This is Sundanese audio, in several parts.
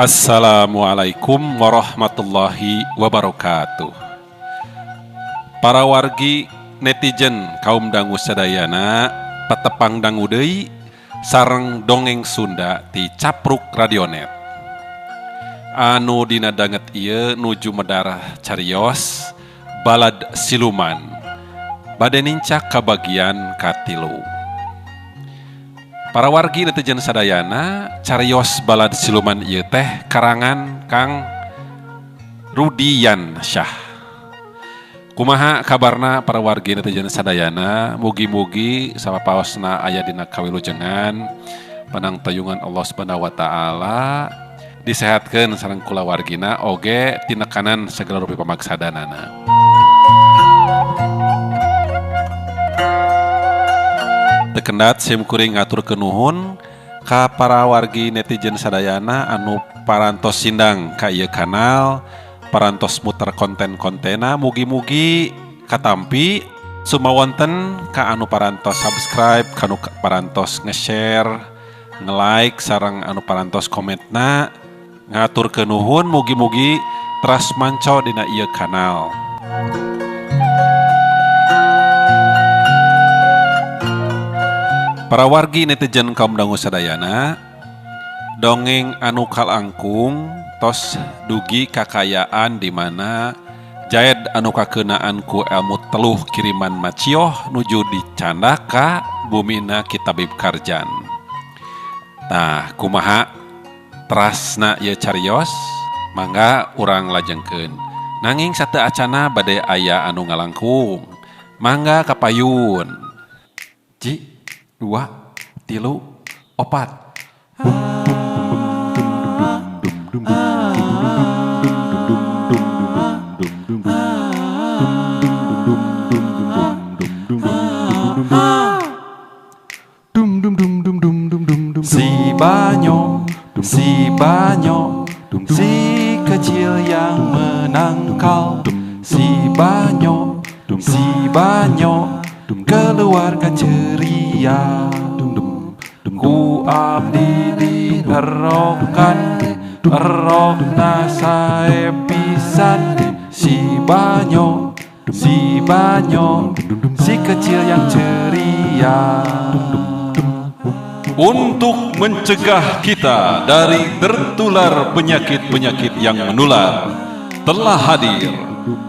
Assalamualaikum warahmatullahi wabarakatuh. Para wargi netizen kaum dangu sadayana patepang dangu deui sareng dongeng Sunda ti Capruk Radionet. Anu dina danget ieu nuju medar carios Balad Siluman. Bade nincak ka bagian katilu. Para wargi netizen sadayana carios Balad Siluman ieu teh karangan Kang Rudiyan Syah. Kumaha kabarna para wargi netizen sadayana, mugi-mugi sapapaosna aya dina kawilujengan panang tayungan Allah Subhanahu wa taala disehatkeun sareng kula wargina oge tinekanan segala rupi pamaksadanana. Tekendat simkuring ngaturkeun nuhun ka para wargi netizen sadayana anu parantos sindang ka ieu kanal, parantos muter konten-kontena, mugi-mugi katampi sumawonten ka anu parantos subscribe, ka anu parantos nge-share, nge-like sareng anu parantos komentna, ngaturkeun nuhun mugi-mugi teras manco dina ieu kanal. Para wargi netizen kaum dangu sadayana, dongeng anu kalangkung tos dugi kakayaan di mana jaed anu kakeunaan ku ilmu teluh kiriman macioh nuju dicanda ka bumina Kitabib Karjan. Nah, kumaha terasna ieu carios mangga urang lajengkeun. Nanging sateu acana bade aya anu ngalangkung. Mangga kapayun. 2, 3, 4. Si Banyo, si kecil yang menangkal. Si Banyo, keluarga ceria. Ku abdi dierokan, erokna sae pisan. Si Banyo, si kecil yang ceria. Untuk mencegah kita dari tertular penyakit-penyakit yang menular, telah hadir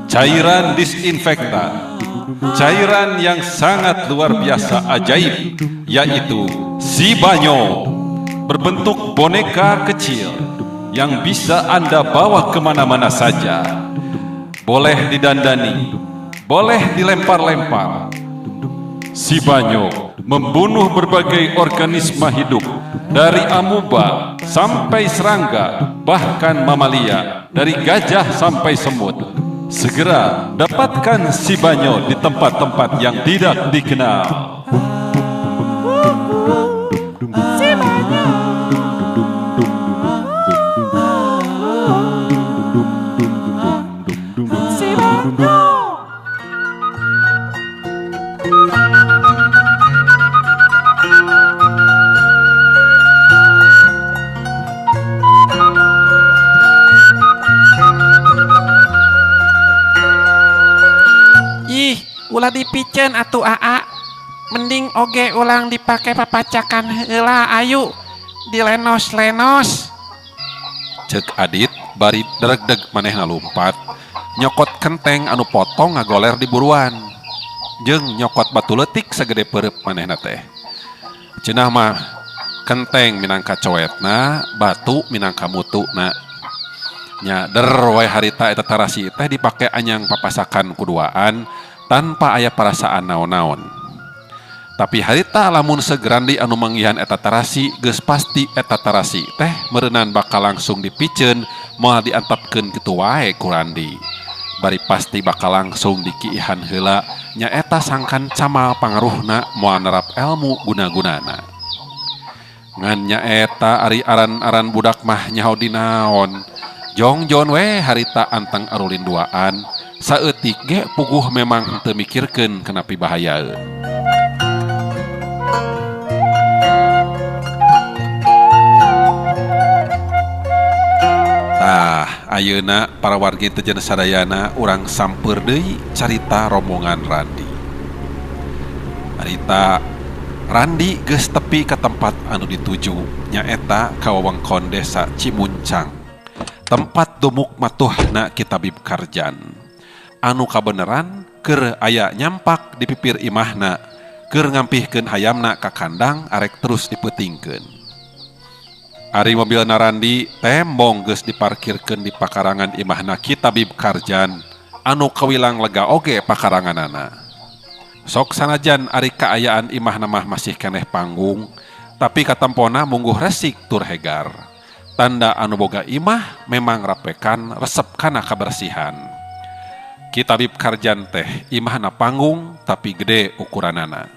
cairan disinfektan, cairan yang sangat luar biasa ajaib, yaitu Si Banyo, berbentuk boneka kecil yang bisa Anda bawa kemana-mana saja. Boleh didandani, boleh dilempar-lempar. Si Banyo membunuh berbagai organisme hidup, dari amuba sampai serangga, bahkan mamalia, dari gajah sampai semut. Segera dapatkan Si Banyo di tempat-tempat yang tidak dikenal. Si Banyo. Si Banyo. Ulah dipicen atuh aa, mending oge ulang dipake papacakan heula ayu dilenos-lenos. Cek Adit bari dereg-deg maneh ngalumpat, nyokot kenteng anu potong ngagoler di buruan, jeung nyokot batu leutik sagede peureup manehna teh. Cenah mah kenteng minangka coetna, batu minangka mutuna. Nya der wae harita eta tarasi teh dipake anyang papasakan kuduaan tanpa aya perasaan naon-naon. Tapi harita lamun segerandi anu manggihan eta tarasi, geus pasti eta tarasi teh meureunnan bakal langsung dipiceun moal diantapkeun kitu wae ku Randi. Bari pasti bakal langsung dikiihan heula nyaeta sangkan camal pangaruhna moal nerap ilmu guna-gunana. Ngan nyaeta ari aran-aran budak mah nyaho dinaon. Jongjon we harita anteng arulin duaan. Saeutik ge puguh memang teu mikirkeun kana pibahayaeun. Tah ayeuna para wargi teu jeung sadayana urang samper deui carita rombongan Randi. Harita Randi geus tepi ka tempat anu dituju nyaeta ka wewengkon desa Cimuncang, tempat dumuk matuhna Kitabib Karjan. Anu kabeneran keur aya nyampak di pipir imahna, keur ngampihkeun hayamna ka kandang arek terus dipeutingkeun. Ari mobilna Randi tembong geus diparkirkeun di pakarangan imahna Kitabib Karjan, anu kawilang lega oge pakaranganana. Sok sanajan ari kaayaan imahna mah masih keneh panggung, tapi katampona mungguh resik tur hegar. Tanda anu boga imah memang rapekan resep kana kabersihan. Kitabib Karjan teh imahna panggung tapi gede ukuranana.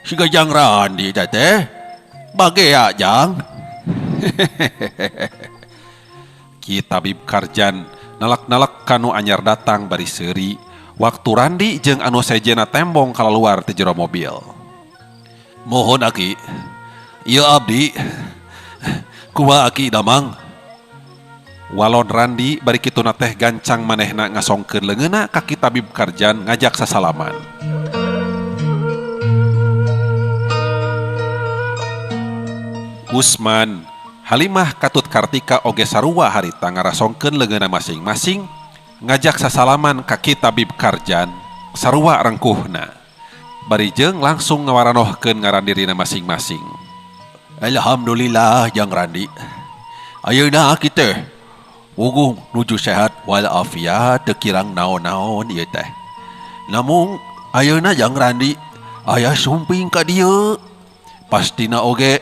Siga Jang Randi teh bagea Jang. Kitabib Karjan nalak-nalak kanu anyar datang bari seuri waktu Randi jeung anu sejena tembong kalaluar ti jero mobil. Mohon Aki. Ieu abdi. Kumaha Aki damang? Walon Randi bari kituna teh gancang manehna ngasongkeun leungeunna ka Kitabib Karjan ngajak sasalaman. Usman, Halimah katut Kartika oge sarua harita ngarasongkeun leungeunna masing-masing ngajak sasalaman ka Kitabib Karjan sarua rengkuhna. Bari jeung langsung ngawaranohkeun ngaran dirina masing-masing. Alhamdulillah Jang Randi. Ayeuna kitu uguh nuju sehat walafiat teu kirang naon-naon ieu teh. Namun ayeuna Jang Randi aya sumping ka dieu. Pastina oge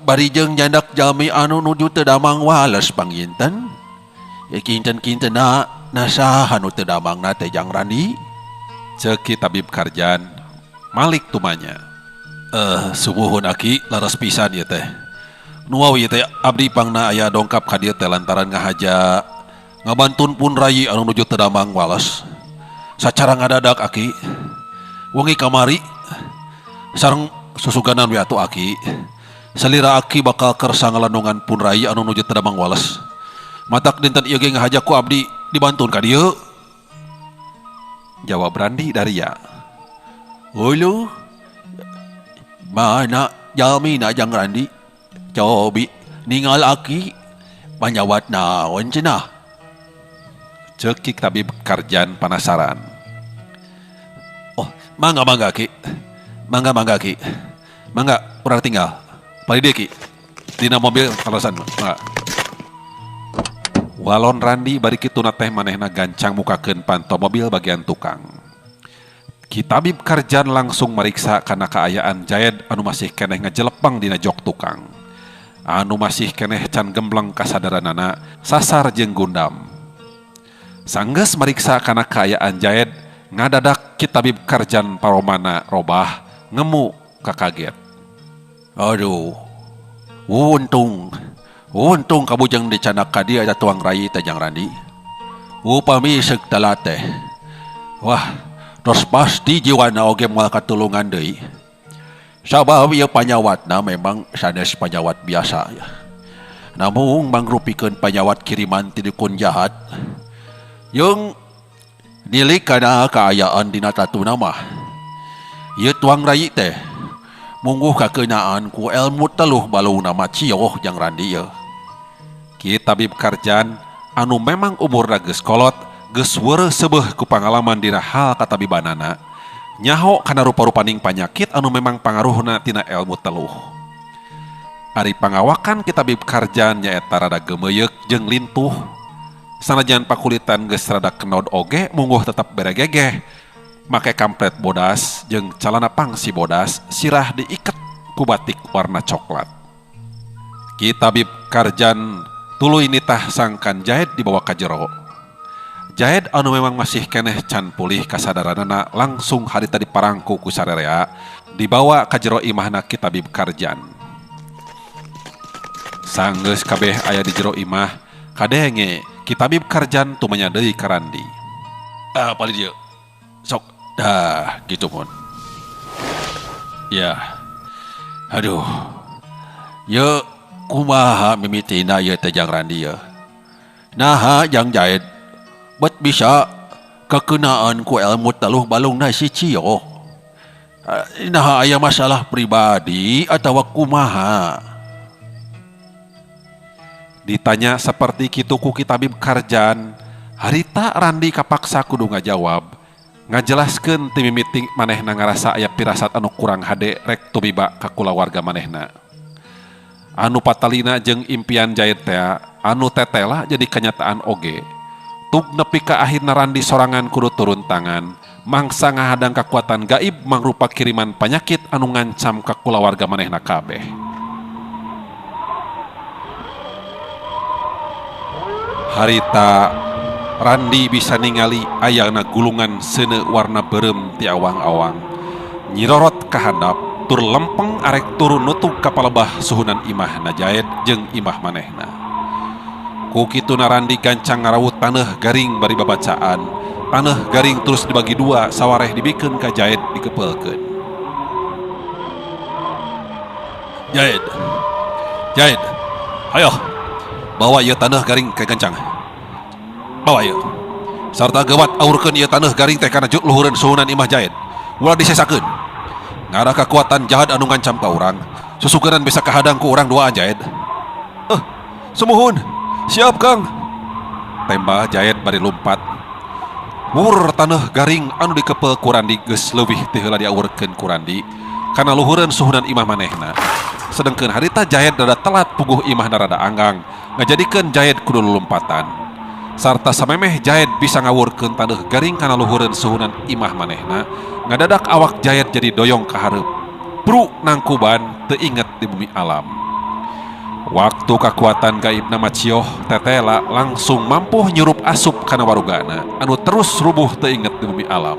bari jeung nyandak jalmi anu nuju teu damang wales panginten. Kinten-kintena nasaha nu teu damangna teh Jang Randi? Ceuk Kitabib Karjan Malik tumanya. Sumuhun Aki laras pisan ieu teh. Nu ieu teh abdi pangna aya dongkap ka dieu teh lantaran ngahaja ngabantun pun rayi anu nuju teu damang wales. Sacara ngadadak Aki. Wengi kamari sareng susuganan we atuh Aki. Salira Aki bakal kersa ngalandongan pun rayi anu nuju teu damang wales. Matak dinten ieu ge ngahaja ku abdi dibantun ka dieu. Jawab Randi Daria. Ulu mana jalmina Jang Randi? Cobi ningal Aki panyawat naon cenah? Ceuk Kitabib Karjan penasaran. Oh, mangga Ki. Mangga Ki. Mangga urang tinggal. Palide Ki. Dina mobil kalasan. Mangga. Walon Randi bari kituna teh manehna gancang mukakeun panto mobil bagian tukang. Kitabib Karjan langsung meriksa kana kaayaan Jaed anu masih keneh ngajelepang dina jok tukang. Anu masih keneh can gembleng kasadaranana sasar jeung gundam. Sanggeus meriksa kana kaayaan Jaed, ngadadak Kitabib Karjan paromana robah ngemu kakaget. Aduh. Untung kabujang dicanak ka dia ada tuang rayi teh Jang Randi. Upami seuk telat teh. Wah, terus pasti jiwana oge moal katulungan deui. Sabab ieu panyawatna memang sanes panyawat biasa ya. Namun mangrupikeun panyawat kiriman ti dukun jahat. Yung nilik kana kaayaan dina tatuna mah. Ieu tuang rayi teh mungguh kakeunaan ku ilmu teluh balung nama cioh Jang Randi ya. Kitabib Karjan anu memang umurna geus kolot, geus weureuh seubeuh ku pangalaman dina hal katabibanana, nyaho kana rupa-rupaning panyakit anu memang pangaruhna tina ilmu teluh. Ari pangawakan Kitabib Karjan nyaeta rada geumeuyeuk jeung lintuh. Sanajan pakulitan geus rada kenod oge mungguh tetep beregegeh. Make kampret bodas jeung calana pangsi bodas sirah diiket ku batik warna coklat. Kitabib Karjan tuluy nitah sangkan Jaed dibawa ka jero. Jaed anu memang masih keneh can pulih kasadaranana langsung harita diparangku ku sarerea dibawa ka jero imahna Kitabib Karjan. Sanggeus kabeh aya di jero imah, kadenge Kitabib Karjan tumanya deui ka Randi. Pali dieu. Sok dah gitu pun. Ya. Aduh. Ye kumaha mimitina ieu teh Jang Randi ya. Naha Jang Jaid bet bisa kekenaan ku ilmu taluh balungna si Cio. Naha aya masalah pribadi atawa kumaha? Ditanya seperti kitu ku Kitabib Karjan, harita Randi kapaksa kudu ngajawab, ngajelaskeun ti mimiti manehna ngarasa aya pirasat anu kurang hade rek tumiba ka kulawarga manehna. Anu patalina jeung impian Jaid teh anu tetela jadi kenyataan oge. Tug nepi ka akhirna Randi sorangan kudu turun tangan, mangsa ngahadang kekuatan gaib mangrupa kiriman penyakit anu ngancam ka kulawarga manehna kabeh. Harita Randi bisa ningali ayana gulungan seuneu warna beureum ti awang-awang nyirorot ka handap tur lempeng arek turun nutup ka palebah suhunan imahna Jaid jeung imah manehna. Ku kituna Randi gancang ngarawut taneuh garing bari babacaan. Taneuh garing terus dibagi dua sawareh dibikeun ka Jaid dikepeulkeun. Jaid, ayo bawa ieu taneuh garing ke gancang. Bawa ieu. Sarta gawat aurkeun ieu taneuh garing teh kana luhureun suhunan imah Jaid. Ulah disesakeun. Ngara kekuatan jahat anu ngancam ka urang. Susukeunan bisa kahadang ku urang duaan Jaid. Sumuhun. Siap Kang. Tembah Jaid bari lumpat. Mur taneuh garing anu dikepeul ku Randi geus leuwih teu heula diaurkeun ku Randi kana luhureun suhunan imah manehna. Sedengkeun harita Jaid rada telat puguh imahna rada anggang, ngajadikeun Jaid kudu lulumpatan. Sarta samemeh Jaid bisa ngawurkeun taneuh garing kana luhureun suhunan imah manehna, ngadadak awak Jaid jadi doyong ka hareup. Bru nangkuban teu inget di bumi alam. Waktu kekuatan gaib nama Cioh tetela langsung mampu nyurup asup kana warugana anu terus rubuh teu inget di bumi alam.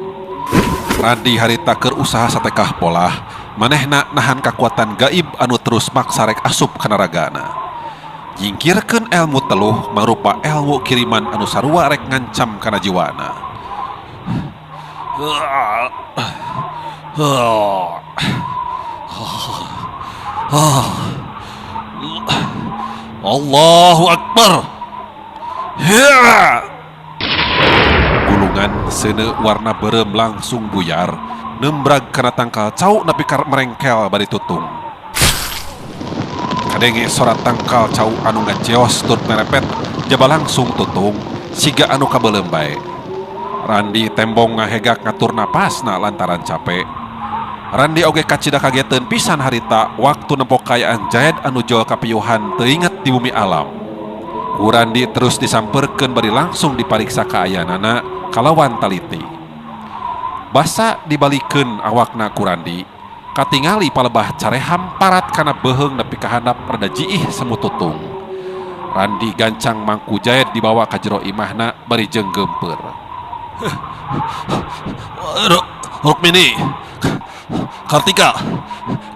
Randi harita keur usaha satekah polah manehna nahan kekuatan gaib anu terus maksa rek asup kana ragana. Nyingkirkeun ilmu teluh mangrupa ilmu kiriman anu sarua rek ngancam kana jiwana. Allahu Akbar. Gulungan seuneu warna beureum langsung buyar, nembrag kana tangkal cau nepi ka merengkel bari tutung. Kadenge sorat tangkal cau anu ngajeos tur merepet jaba langsung tutung siga anu kabeuleum bae. Randi tembong ngahegak ngatur napasna lantaran capek. Randi oge kacida kageteun pisan harita waktu nempo kayaan Jaid anu jol kapiyuhan teu inget di bumi alam. Ku Randi terus disamperkeun bari langsung dipariksa ka ayanana kalawan taliti. Basa dibalikeun awakna ku Randi, katingali palebah careham parat kana beheung nepi ka handap rada jiih semu tutung. Randi gancang mangku Jaid dibawa ka jero imahna bari jeung geumpeur. Rukmini, Kartika,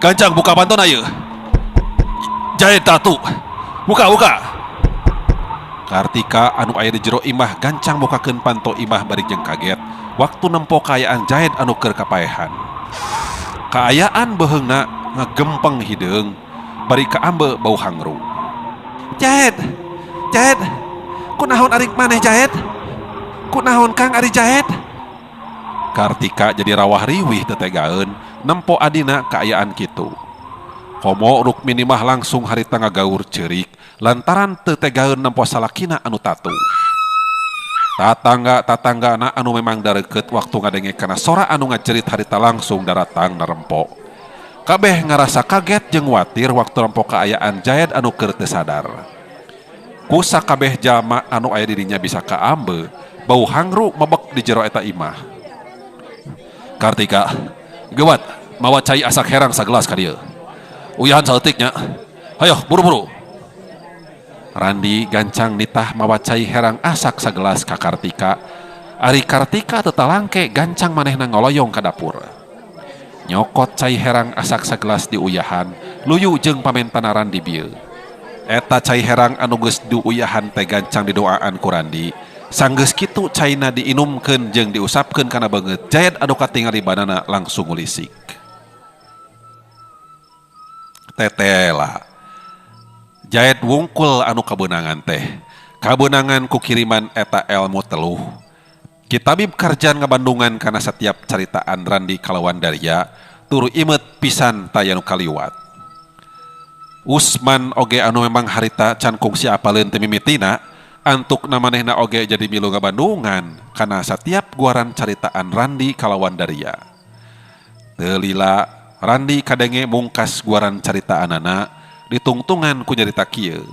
gancang buka pantona ieu. Jaid tatu, buka. Kartika anu aya di jero imah gancang bukakeun panto imah bari jeung kaget waktu nempo kaayaan Jaid anu keur kapaehan. Kaayaan beheungna ngagempeng hideung bari kaambe bau hangru. Jaid, kunaon ari maneh Jaid? Kunaon Kang ari Jaid? Kartika jadi rawah riwih tetegaeun nempo adina kaayaan kitu. Komo Rukmini mah langsung harita ngagaur ceurik lantaran teu tegaeun nempo salakina anu tatu. Tatanggana anu memang dareukeut waktu ngadenge kana sora anu ngacerit harita langsung daratang narempo. Kabeh ngarasa kaget jeung watir waktu nempo kaayaan Jaid anu keur teu sadar. Ku sakabeh jalma anu aya dirinya bisa kaambe, bau hangru mebek di jero eta imah. Kartika, gewat mawa cai asak herang sagelas ka dieu. Uyahan saeutiknya. Hayo buru-buru. Randi gancang nitah mawa cai herang asak sagelas ka Kartika. Ari Kartika teu talangke gancang manehna ngoloyong ka dapur. Nyokot cai herang asak sagelas di uyahan, luyu jeung pamentana Randi bieu. Eta cai herang anu geus diuyahan teh gancang didoaan ku Randi. Sanggeus kitu caina diinumkeun jeung diusapkeun kana beungeut Jaid anu katingali badanana langsung ngulisik. Tetela. Jaed wungkul anu kabenangan teh. Kabenangan ku kiriman eta elmu teluh. Kitabib karjan ngabandungan karena setiap caritaan Randi kalawan Daria turu imet pisan tayanu kaliwat. Usman oge anu memang harita can kungsi apaleun teu mimitina antuk namanehna oge jadi milu ngabandungan karena setiap guaran caritaan Randi kalawan Daria. Teu lila Randi kadenge mungkas guaran caritaanana ditungtungan ku nyarita kieu.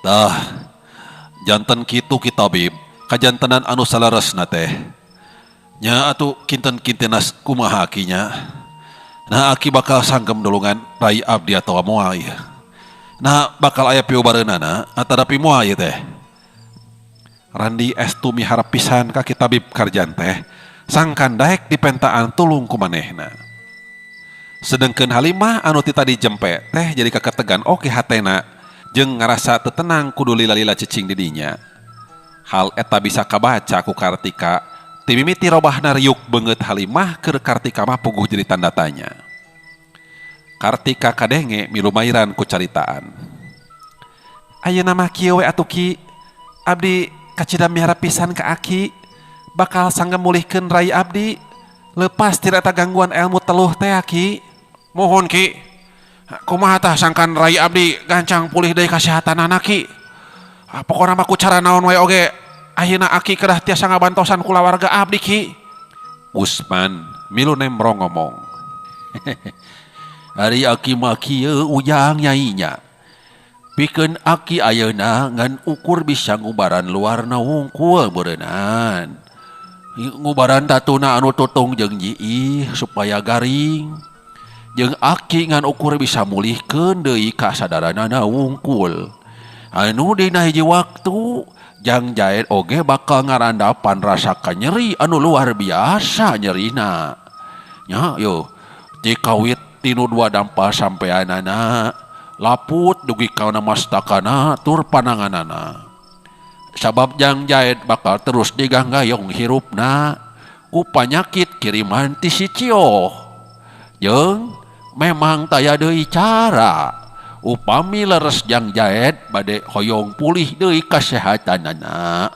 Tah, janten kitu kitabib kajantenan anu salaresna teh nya atuh kinten-kintenas kumaha akinya. Nah aki bakal sanggem dulungan rai abdi atawa moal ieu. Nah bakal aya piobareunana atarapi moal ieu teh. Randi estu miharap pisan ka kitabib karjan teh sangkan daek dipentaan tulung ku manehna. Sedengkeun Halimah anu ti tadi jempe teh jadi kaketegan oke hatena jeung ngarasa teu tenang kudu lila-lila cicing di dinya. Hal eta bisa kabaca ku Kartika ti mimiti robahna riuk beungeut Halimah keur Kartika mah puguh jadi tanda tanya. Kartika kadenge milu mairan ku caritaan. Ayeuna mah kieu we atuh Ki, abdi kacida miharap pisan ka Aki bakal sanggem mulihkeun rai abdi leupas ti eta gangguan ilmu teluh teh Aki. Mohon Ki, kumaha tah sangkan rai abdi gancang pulih deui kasehatanana Ki. Pokona mah ku cara naon wae oge ayeuna Aki kedah tiasa ngabantosan kulawarga abdi Ki. Usman milu nemrong ngomong. Ari Aki mah kieu ujang nyainya. Pikeun Aki ayeuna ngan ukur bisa ngubaran luarna wungkul beureunan. Ngubaran tatuna anu tutung jeung jiih supaya garing. Jeung Aki ngan ukur bisa mulihkeun deui kasadaranana wungkul. Anu dina hiji waktu Jang Jaed oge bakal ngarandapan rasa nyeri anu luar biasa nyerina. Nya yo ti kawit tinu 2 dampa sampeanana laput dugi kauna mastakana tur pananganana. Sabab Jang Jaed bakal terus diganggayong hirupna ku panyakit kiriman ti si Cio. Jeung memang taya deui cara upami leres Jang Jaed bade hoyong pulih deui kasehatanana.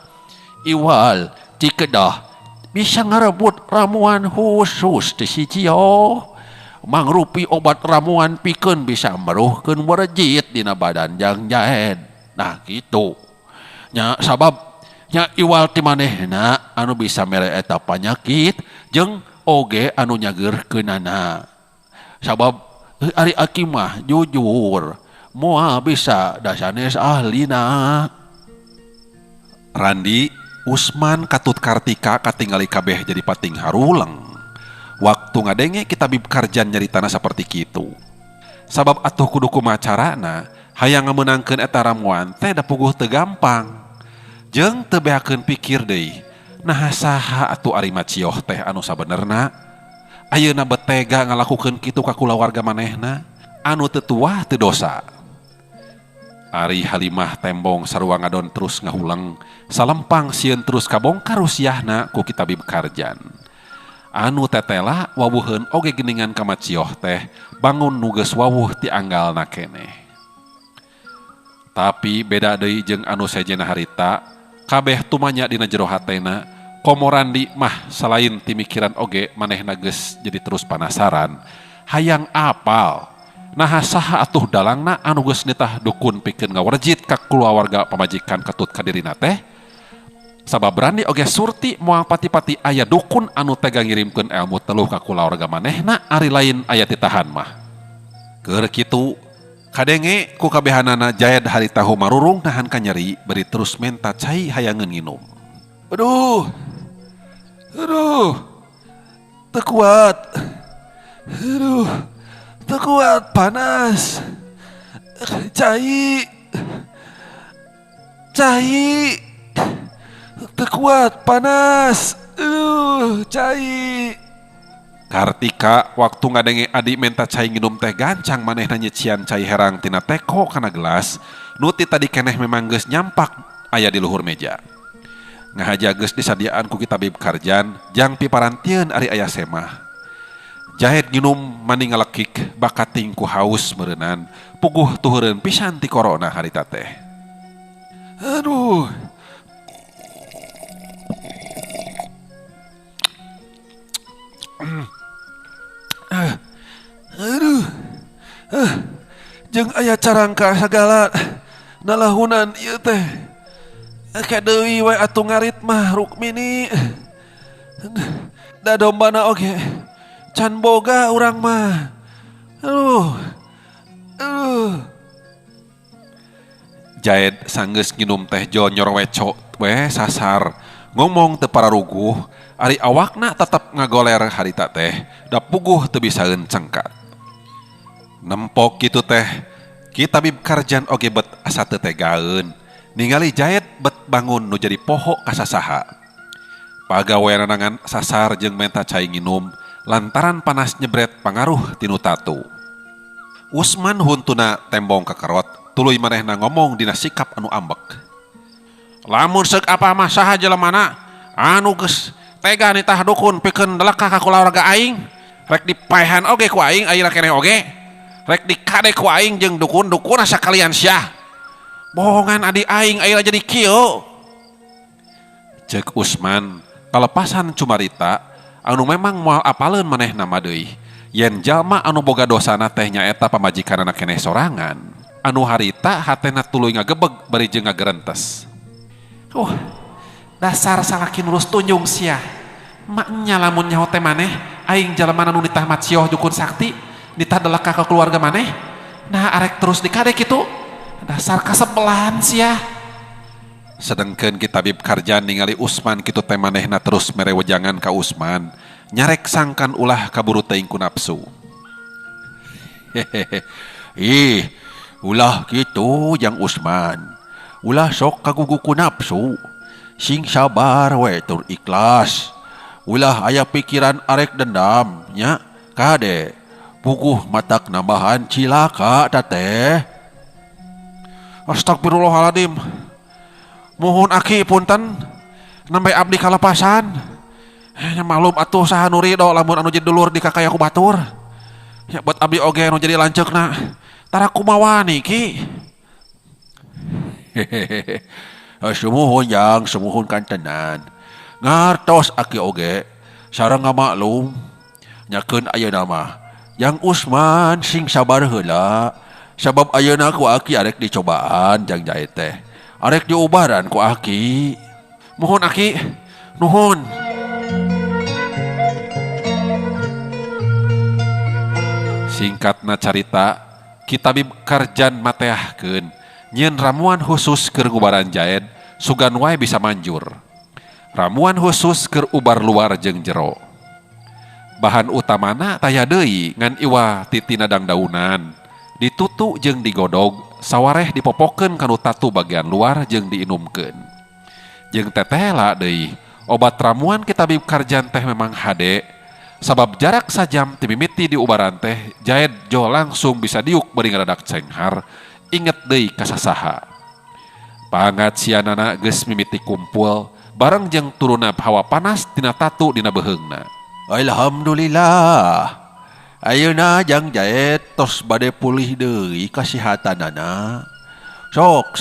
Iwal ti kedah bisa ngarebut ramuan khusus ti si Cio. Mangrupi obat ramuan pikeun bisa meruhkeun werejit dina badan Jang Jaed. Nah kitu. Nya sabab nya iwal ti manehna anu bisa mere eta panyakit jeung oge anu nyageurkeunana. Sabab ari Aki mah jujur moal bisa dasanes ahlina. Randi, Usman katut Kartika katingali kabeh jadi pating haruleng. Waktu ngadenge kitabib karjan nyaritana saperti kitu. Sabab atuh kudu kumaha carana hayang ngameunangkeun eta ramuan teh da puguh teu gampang. Jeung teu beakeun pikir deui. Nah saha atuh ari macioh teh anu sabenerna? Ayeuna betega ngalakukeun kitu ka kulawarga manehna anu teu tuah teu dosa. Ari Halimah tembong sarua ngadon terus ngahuleng salempang sieun terus kabongkar usiahna ku kitabib karjan. Anu tetela wawuheun oge geningan ka macioh teh bangun nu geus wawuh ti anggalna keneh. Tapi beda deui jeung anu sejena harita kabeh tumanya dina jero hatena. Komo Randi mah selain ti mikiran oge manehna geus jadi terus panasaran hayang apal nah saha atuh dalangna anu geus nitah dukun pikeun ngawerjit ka kulawarga pamajikan ketut ka dirina teh. Sabab Randi oge surti moal pati-pati aya dukun anu tega ngirimkeun ilmu teluh ka kulawarga manehna ari lain aya titahan mah. Keur kitu kadenge ku kabehanana Jaed harita marurung nahan ka nyeri beri terus menta cai hayangeun nginum. Aduh, teu kuat. Aduh, teu kuat, panas. Cai. Teu kuat, panas. Cai. Kartika waktu ngadenge adi menta cai nginum teh gancang manehna nyecian cai herang tina teko kana gelas. Nu ti tadi keneh memang geus nyampak aya di luhur meja. Ngahaja geus disadiaan ku kitabib karjan jang piparantieun ari aya semah. Jahit nginum mani ngalekik bakat tingku haus merenan puguh tuhureun pisan ti corona harita teh. Aduh. Aduh. Jeung aya carangka sagala nalahunan ieu teh. Kadeui we atuh ngarit mah Rukmini. Da dombana oge. Can boga urang mah. Jaed sanggeus nginum teh jonyor weco we sasar ngomong teu pararuguh ari awakna tetep ngagoler harita teh da puguh teu bisaeun cengkat. Nempok kitu teh Kitabib Karjan oge bet asa teu tegaeun ningali Jaed bet bangun nu jadi poho kasasaha. Pagawean nangan sasar jeung menta cai nginum lantaran panas nyebret pangaruh tinu tatu. Usman huntuna tembong kekerot tuluy manehna ngomong dina sikap anu ambek. Lamun seuk apa mah saha jelemana anu geus tega nitah dukun pikeun delekah ka kulawarga aing rek dipaehan oge ku aing ayeuna keneh oge rek dikade ku aing jeung dukun-dukun asa kalian syah bohongan adi aing ayeuna jadi kieu. Ceuk Usman kalepasan cumarita anu memang moal apaleun manehna mah deui yen jalma anu boga dosana teh nyaeta pamajikanna keneh sorangan anu harita hatena tuluy ngagebeg bari jeung ngagerentes. Dasar salaki nurus tunjung sia maknya lamun nyaho teh maneh aing jalma anu nitah matsioh dukun sakti nitah delekah ka keluarga maneh nah arek terus dikade kitu dasar kasebelahan sia. Sedengkeun Kitabib Karjan ningali Usman kitu teh manehna terus mere wejangan ka Usman nyarek sangkan ulah kaburu teuing ku nafsu. Ih, ulah kitu Jang Usman. Ulah sok kagugu ku nafsu. Sing sabar we tur ikhlas. Ulah aya pikiran arek dendam nya kade. Puguh matak nambahan cilaka teh. Astagfirullahaladzim. Mohon aki punten nambe abdi kalapasan. Nya malum atuh saha nu ridho lamun anu jadi dulur di kakaya ku batur. Ya buat abdi oge anu jadi lanceukna. Tara kumaha niki? Sumuhun Jang, sumuhun kan tenan. Ngartos aki oge sareng ngamaklum nyakeun ayeuna mah Jang Usman sing sabar heula sabab ayeuna ku aki arek dicobaan Jang Jaid teh. Arek diubaran ku aki. Mohon aki, nuhun. Singkatna carita, Kitabib Karjan mateahkeun nyeun ramuan khusus keur ngubaran Jaed sugan wae bisa manjur. Ramuan khusus keur ubar luar jeung jero. Bahan utamana taya deui ngan iwa titina dangdaunan, ditutu jeung digodog, sawareh dipopokeun kanu tatu bagian luar jeung diinumkeun. Jeung tetehla deui, obat ramuan Kitabib Karjan teh memang hade, sabab jarak sajam ti mimiti di ubaran teh Jaed jo langsung bisa diuk bari ngaradak cenghar, inget deui kasasaha. Pangatsianana geus mimiti kumpul bareng jeung turuna hawa panas tina tatu dina beheungna. Alhamdulillah. Ayeuna Jang Jaed tos bade pulih deui kasihatanana. Sok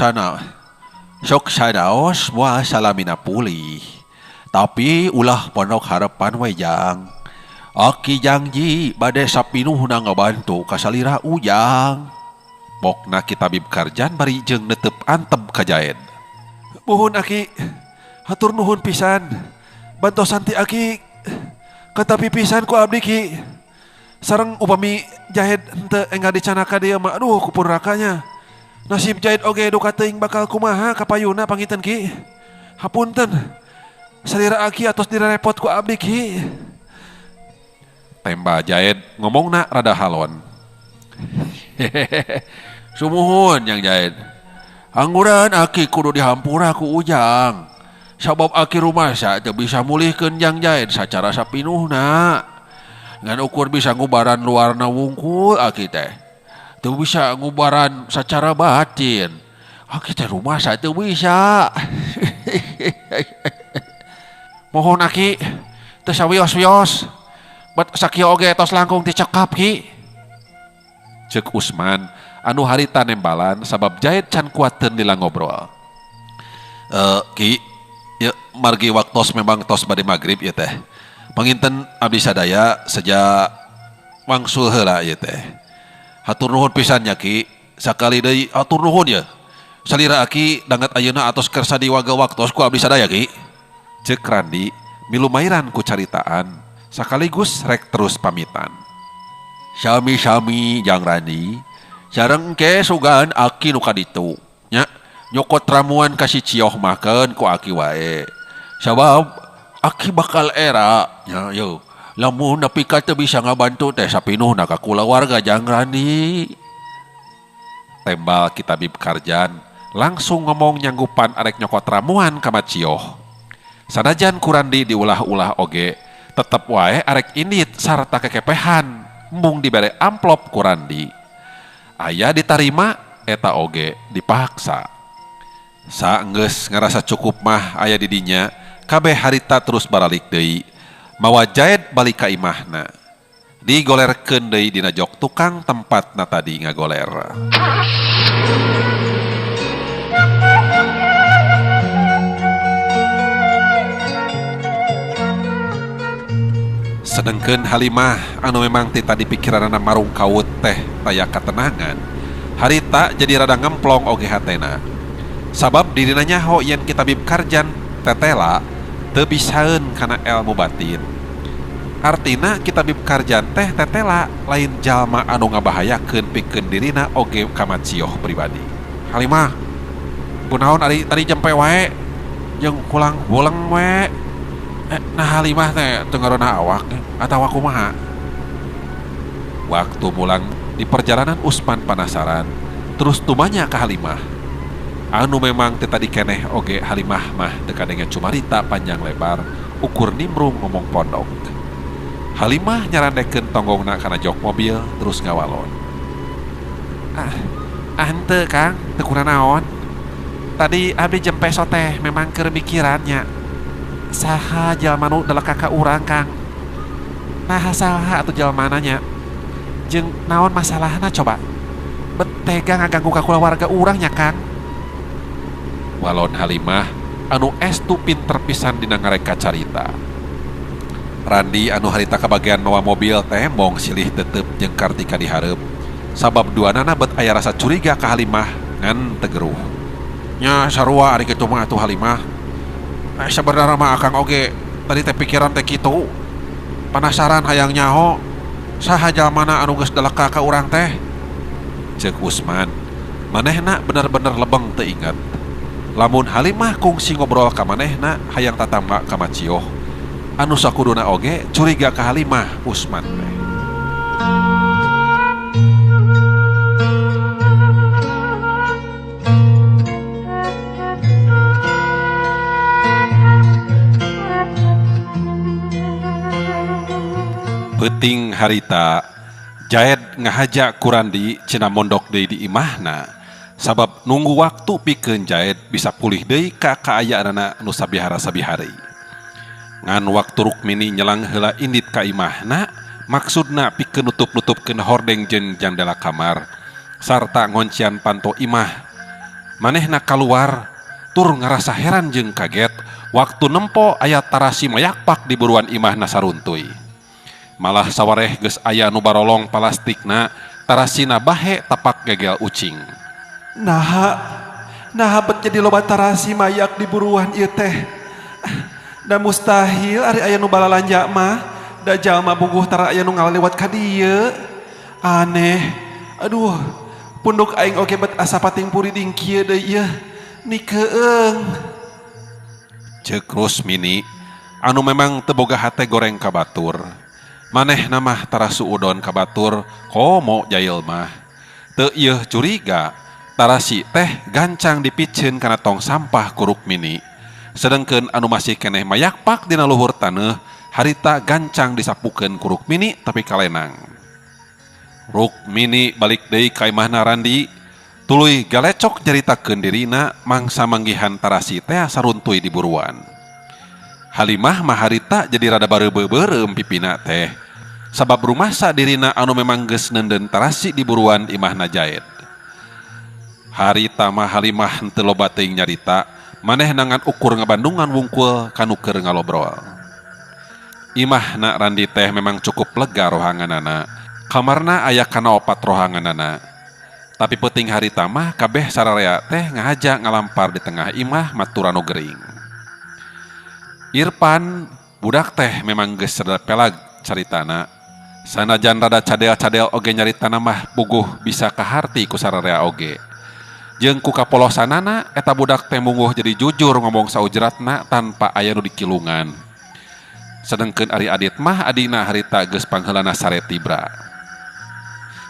sanaos moal salamina pulih. Tapi ulah pondok harapan we Jang. Aki janji bade sapinuhna ngabantu kasalira ujang. Pokna Kitabib Karjan bari jeung netep antep ka Jaed. Mohon aki, hatur nuhun pisan. Bantosan ti aki katapi pisan ku abdi ki. Sareng upami Jaed henteu enggak dicanaka dia mah aduh kupun rakanya. Nasib Jaed oge duka teuing bakal kumaha kapayuna pangiten ki. Hapunten. Salira aki atos direrepot ku abdi ki. Temba Jaed ngomongna rada halon. Sumuhun Jang Jaed. Angguran aki kudu dihampura ku ujang. Sabab aki rumasa teu bisa mulihkeun Jang Jaed sacara sapinuhna. Ngan ukur bisa ngubaran luarna wungkul aki teh. Teu bisa ngubaran secara batin. Aki teh rumasa teu bisa. Mohon aki teu sawios-wios. Bet sakieu oge tos langkung dicekap Ki. Cek Usman anu harita nembalan sabab Jaid can kuateun lila ngobrol. Ki, ya margi waktos memang tos bade magrib ya teh. Panginten abdi sadaya sejak wangsul heula ya teh. Hatur nuhun pisan nya Ki, sakali deui hatur nuhun ya. Salira Aki dangat ayeuna atos kersa di waga waktos ku abdi sadaya Ki. Cek Randi milumairan ku caritaan sakaligus rek terus pamitan. Sami-sami Jang Randi, sareng ke sugan Aki nu kaditu. Nya nyokot ramuan kasih cioh makan ku Aki wae. Sabab Aki bakal era nya yo. Lamun nepi ka teu bisa ngabantu teh sapinuhna ka kulawarga Jang Randi. Tembal Kitabib Karjan langsung ngomong nyanggupan arek nyokot ramuan ka Macioh. Sanajan Kurandi diulah-ulah oge, tetep wae arek indit sarta kekepehan mung dibere amplop Kurandi. Aya ditarima eta oge dipaksa. Saenggeus ngarasa cukup mah aya di dinya, kabeh harita terus baralik deui. Mawa Jaid balik ka imahna. Digolerkeun deui dina jok tukang tempatna tadi ngagoler. Sedengkeun Halimah anu memang tita dipikiranna marung kaut teh taya katenangan, harita jadi rada ngemplong oge hatena. Sabab dirina nyaho yen Kitabib Karjan tetela teu bisaeun kana ilmu batin. Artina Kitabib Karjan teh tetela lain jalma anu ngabahayakeun pikeun dirina oge ka Macioh pribadi. Halimah, kunaon ari tadi jempe wae jeung kulang boleng we. Nah Halimah teh teu ngaranna awak atawa kumaha? Waktu mulang di perjalanan Usman penasaran, terus tumanya ke Halimah. Anu memang teu tadi keneh oge Halimah mah teu kadengen cumarita panjang lebar, ukur nimrung ngomong pondok. Halimah nyarandekeun tonggongna kana jok mobil terus ngawalon. Henteu Kang, teu kunaon. Tadi abdi jempe teh memang keur mikirannya. Saha jalma nu deleka ka urang Kang? Nah saha atuh jalmana nya? Jeung naon masalahna coba? Bet tega ngaganggu ka kulawarga urang nya Kang. Walon Halimah anu estu pinter pisan dina ngareka carita. Randi anu harita kabagean mawa mobil teh mong silih tetep jeung Kartika dihareup. Sabab duanana bet aya rasa curiga ka Halimah ngan tegeruh. Nya sarua ari kitu mah atuh Halimah. Sebenarnya mah Akang oge tadi teh pikiran teh kitu. Penasaran hayang nyaho saha jalmana anu geus deleka ka urang teh. Cek Usman, manehna bener-bener lebeng teu inget. Lamun Halimah kungsi ngobrol ka manehna hayang tatamba ka Macioh. Anu sakuduna oge curiga ka Halimah Usman teh. Peuting harita Jaid ngahaja Kurandi cenah mondok deui di imahna sabab nunggu waktu pikeun Jaid bisa pulih deui ka kaayaanna nu sabihara-sabihari. Ngan waktu Rukmini nyelang heula indit ka imahna maksudna pikeun nutup-nutupkeun hordeng jeung jandela kamar sarta ngoncian panto imah. Manehna kaluar tur ngarasa heran jeung kaget waktu nempo aya tarasi mayakpak di buruan imahna saruntuy. Malah sawareh geus aya nu barolong palastikna tarasina bahe tapak gegel ucing. Naha bet jadi loba tarasi mayak di buruan ieu teh. Da mustahil ari aya nu balalanja mah da jalma buguh tara aya nu ngalewat ka dieu. Aneh. Aduh, punduk aing oge bet asa pating puri ding kieu deui ieu. Nikeung. Ceuk Rusmini anu memang teu boga hate goreng ka batur. Manehna mah tarasu udon ka batur komo jail mah. Teu ieu curiga tarasi teh gancang dipicieun kana tong sampah ku Rukmini. Sedengkeun anu masih keneh mayakpak dina luhur taneuh harita gancang disapukeun ku Rukmini tapi kalenang. Rukmini balik deui ka imahna Randi, tuluy galecok nyaritakeun dirina mangsa manggihan tarasi teh saruntuy di buruan. Halimah mah harita jadi rada bareubeubeureum pipina teh. sabab rumasa dirina anu memang geus nenden tarasi di buruan imahna Jaed. Harita mah Halimah henteu loba teuing nyarita, maneh nangan ukur ngabandungan wungkul kanu keur ngalobrol. Imahna Randi teh memang cukup lega rohanganana, kamarna aya kana 4 rohanganana. Tapi peuting harita mah kabeh sararea teh ngahaja ngalampar di tengah imah maturan nu gering. Irfan budak teh memang geus rada pelag caritana. Sanajan rada cadel-cadel oge nyaritana mah buguh bisa kaharti ku sararea oge. Jeung ku kapolosanana eta budak teh mungguh jadi jujur ngomong saujratna tanpa aya nu dikilungan. Sedengkeun ari Adit mah adina harita geus pangheulana sare tibra.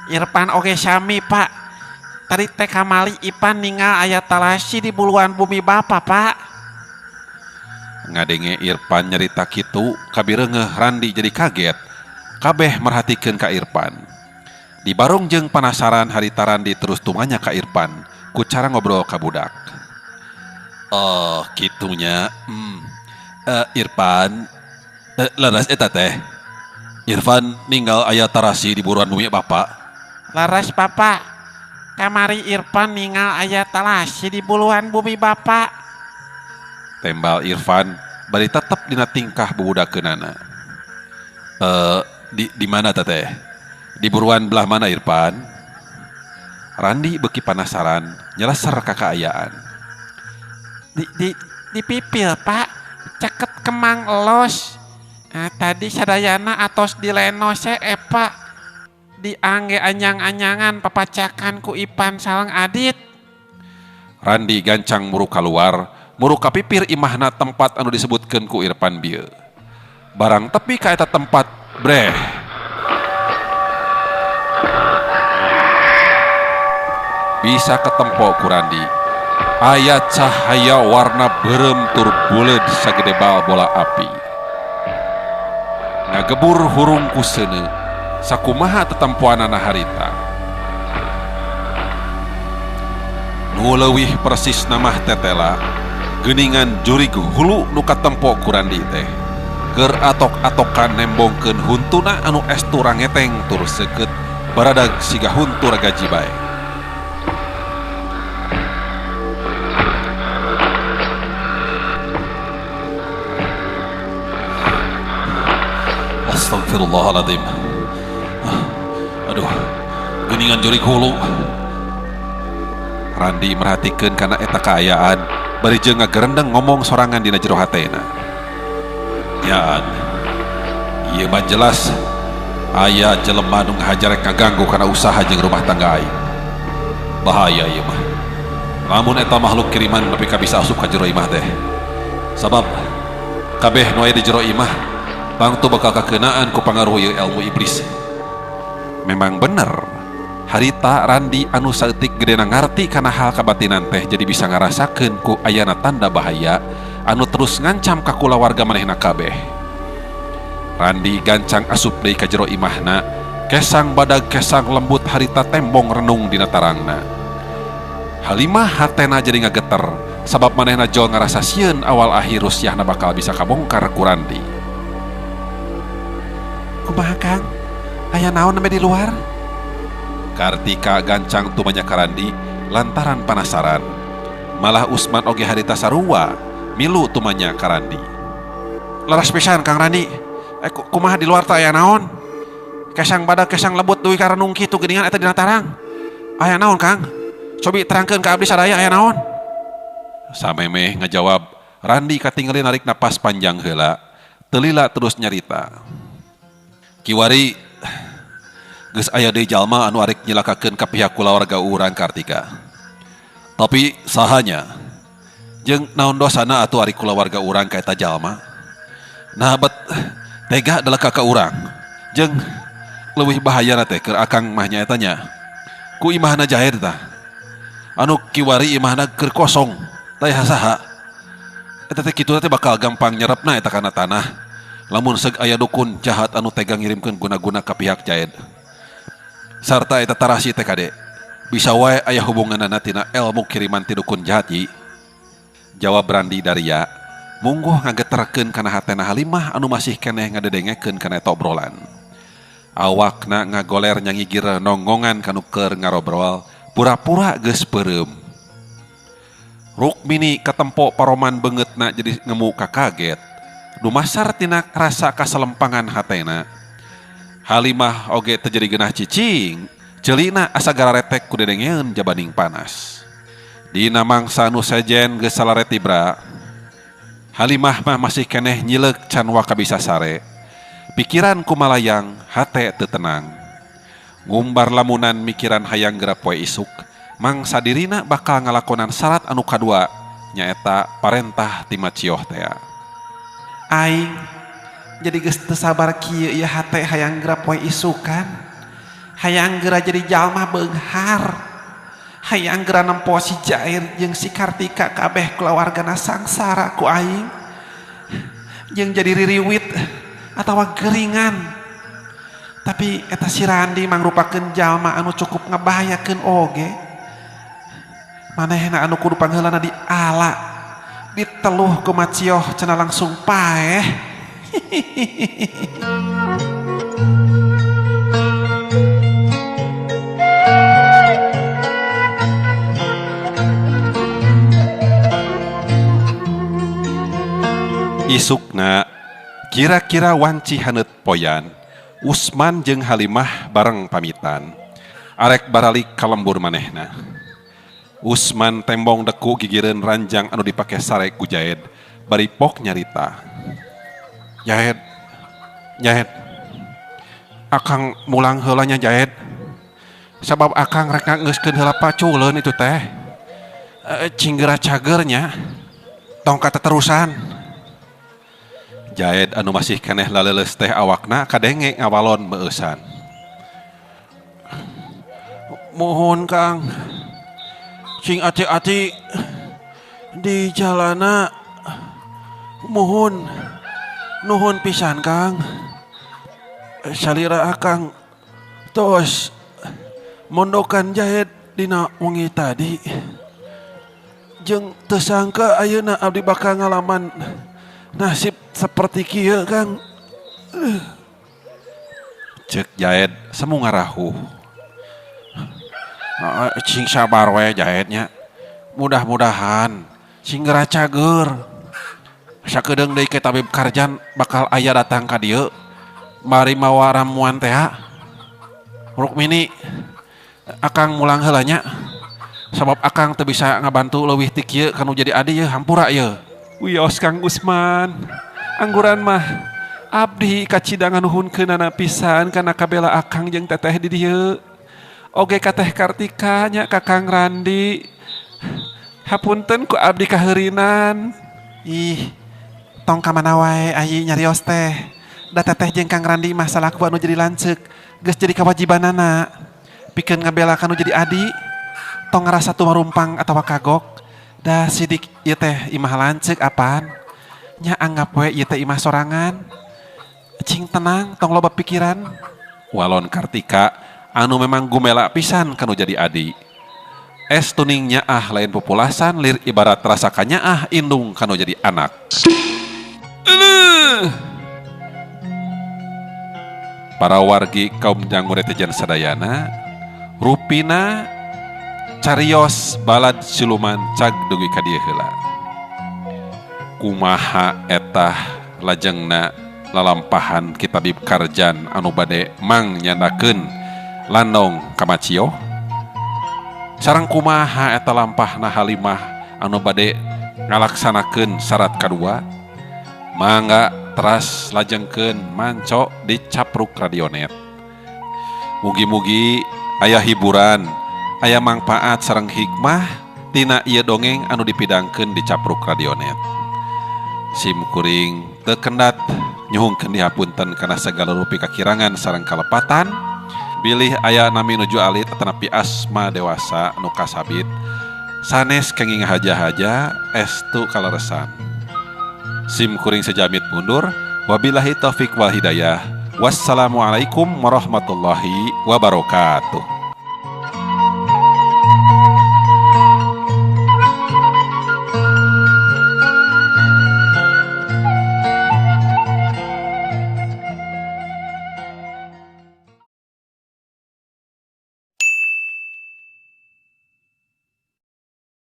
Irfan oge sami Pak. Tadi teh kamali Ipan ningal aya talasi di buluan bumi Bapa Pak. Ngadenge Irfan nyarita kitu, kabireungeuh Randi jadi kaget. Kabeh merhatikeun ka Irfan. Di barung jeung panasaran harita Randi terus tumanya ka Irfan ku cara ngobrol ka budak. Oh, kitunya. Irfan, laras eta teh. Irfan ninggal aya tarasi di buruan bumi Bapak. Laras Bapak. Kamari Irfan ningal aya talasi di buluan bumi Bapak. Tembal Irfan bari tetep dina tingkah bubudakeunana. Di mana teteh? Di buruan belah mana Irfan? Randi beki penasaran, nyeleser ka kaayaan. Di pipil Pak, ceket kemang elos. Tadi sadayana atos di lenose Pak. Diangge anyang-anyangan papacakan ku Ipan salang Adit. Randi gancang muru keluar, muru ka pipir imahna tempat anu disebutkeun ku Irfan bieu. Barang tepi ka eta tempat, breh. Bisa ketempo ku Randi. Aya cahaya warna berem tur buleud sagede bal bola api. Ngagebur hurung ku seuneu, sakumaha tetempoanana harita. Nu leuwih persis namah tetela, geuningan jurig hulu nu katempo ku Randi teh. Keur atok-atokan nembongkeun huntuna anu estu rangeteng tur seukeut baradag siga huntu ragaji bae. Astagfirullahaladzim. Aduh, geuningan jurig hulu. Randi merhatikeun kana eta kaayaan, bari jeung ngagerendeng ngomong sorangan dina jero hatena. Nyaan, ieu mah jelas aya jelema nu ngahajar ngaganggu kana usaha jeung rumah tangga aing. Bahaya ieu mah. Lamun eta makhluk kiriman nepi ka bisa asup ka jero imah teh. Sabab kabeh nu aya di jero imah bangtu bakal kakeunaan ku pangaruh ieu ilmu iblis. Memang bener, harita Randi anu saeutik gedena ngarti kana hal kabatinan teh jadi bisa ngarasakeun ku ayana tanda bahaya anu terus ngancam ka kulawarga manehna kabeh. Randi gancang asup deui ka jero imahna, kesang badag kesang lembut harita tembong renung dina tarangna. Halimah hatena jadi ngageter sabab manehna jol ngarasa sieun awal akhir rusyahna bakal bisa kabongkar ku Randi. Kumaha Kang? Aya naon nembe di luar? Kartika gancang tumanya ka Randi lantaran penasaran. Malah Usman oge harita sarua milu tumanya ka Randi. Laras pisan Kang Randi. Kumaha di luar teh aya naon? Kesang badag kesang lembut duwi ka renung kitu geuningan eta dina tarang. Aya naon Kang? Cobi terangkeun ka abdi sadaya aya naon? Samemeh ngajawab, Randi katingali narik napas panjang heula, teu lila terus nyarita. Kiwari geus aya deui jalma anu arek nyilakakeun ka pihak kulawarga urang Kartika. Tapi sahanya jeung naon dosana atuh ari kulawarga urang ka eta jalma? Nah bet tega daleka ka urang. Jeung leuwih bahayana teh keur akang mah nya eta nya. Ku imahna Jahed tah. Anu kiwari imahna keur kosong, teh saha. Eta teh kitu teh bakal gampang nyerepna eta kana tanah. Lamun seug aya dukun jahat anu tega ngirimkeun guna-guna ka pihak Jahed. Sarta eta tarasi teh kade, bisa wae aya hubunganna tina ilmu kiriman ti dukun jahat yi. Jawab Randi Daria, mungguh ngageterkeun kana hatena Halimah anu masih keneh ngadedengekeun kana eta obrolan. Awakna ngagoler nyangigir nonggongan kanu keur ngarobrol, pura-pura geus peureum. Rukmini katempo paroman beungeutna jadi ngemu kakaget. Dumasar tina rasa kaselempangan hatena. Halimah oge teu jadi geunah cicing, ceulina asa gararetek ku dedengeun jabaning panas. Dina mangsa nu sejen geus salareti bra. Halimah mah masih keneh nyileuk can waka bisa sare. Pikiran kumalayang, hate teu tenang. Ngumbar lamunan mikiran hayang geura poe isuk, mangsa dirina bakal ngalakonan syarat anu kadua, nyaeta parentah ti macioh teh. Aing jadi geus teu sabar kieu ieu hate hayang geura poe isukan. Hayang geura jadi jalma beunghar. Hayang geura nempo si Jair jeung si Kartika kabeh kulawargana sangsara ku aing. Jeung jadi ririwit atawa geringan. Tapi eta si Randi mangrupakeun jalma anu cukup ngabahayakeun oge. Manehna anu kudu pangheulana diala, diteluh ku macioh cenah langsung paeh. Isukna kira-kira wanci haneut poyan, Usman jeung Halimah bareng pamitan. Arek baralik ka lembur manehna. Usman tembong deku gigireun ranjang anu dipake sare ku Jaed, bari pok nyarita. Jaed, akang mulang heula nya Jaed. Sabab akang rek ngageuskeun heula paculeun itu teh. Cinggera cagernya, tong kateterusan. Jaed anu masih keneh laleuleus teh awakna kadenge ngawalon meueusan. Mohon Kang, cing ati-ati di jalana. Nuhun pisan Kang. Salira akang tos mondokan Jaed dina wengi tadi. Jeung teu sangka ayeuna abdi bakal ngalaman nasib seperti kieu Kang. Ceuk Jaed semu ngarahu. Cing sabar we Jaednya. Mudah-mudahan cing geura cager. Sakedeung deui ke tabib karjan bakal aya datang ka dieu. Mari mawa ramuan teh. Rukmini, akang mulang heula nya. Sabab akang teu bisa ngabantu leuwih ti kieu kanu jadi adi ye hampura ye. Wios Kang Usman, angguran mah abdi kacidang nuhunkeunana pisan kana kabela akang jeung teteh di dieu. Oge ka teh Kartika nya ka Kang Randi. Hapunten ku abdi kaheurinan. Ih, tong ka mana wae ayi nyarios teh. Da teteh jeung Kang Randi mah salaku anu jadi lanceuk, geus jadi kewajibanana. Pikeun ngabela kanu jadi adi, tong ngarasa tumarumpang atawa kagok. Da sidik ieu teh imah lanceuk apaan? Nya anggap we ieu teh imah sorangan. Cing tenang, tong loba pikiran. Walon Kartika anu memang gumela pisan kanu jadi adi. Es tuning nyaah lain populasan lir ibarat rasa kanyaah indung kanu jadi anak. Para wargi kaum jangure tejan sadayana, rupina carios balad siluman cag dugi ka dieu heula. Kumaha etah lajengna lalampahan kitabib karjan anu bade mang nyandakeun landong ka Macio? Sareng kumaha eta lampahna Halimah anu bade ngalaksanakeun syarat kadua? Mangga teras lajengkeun manco di Capruk Radionet. Mugi-mugi aya hiburan, aya manfaat sareng hikmah tina ieu dongeng anu dipidangkeun di Capruk Radionet. Sim kuring teu kendat nyuhungkeun dihapunten kana sagala rupi kakirangan sareng kalepatan. Bilih aya nami nuju alit atanapi asma dewasa anu kasabit. Sanes kenging haja-haja estu kaleresan. Sim kuring sejamit mundur. Wabillahi taufik wal hidayah. Wassalamualaikum warahmatullahi wabarakatuh.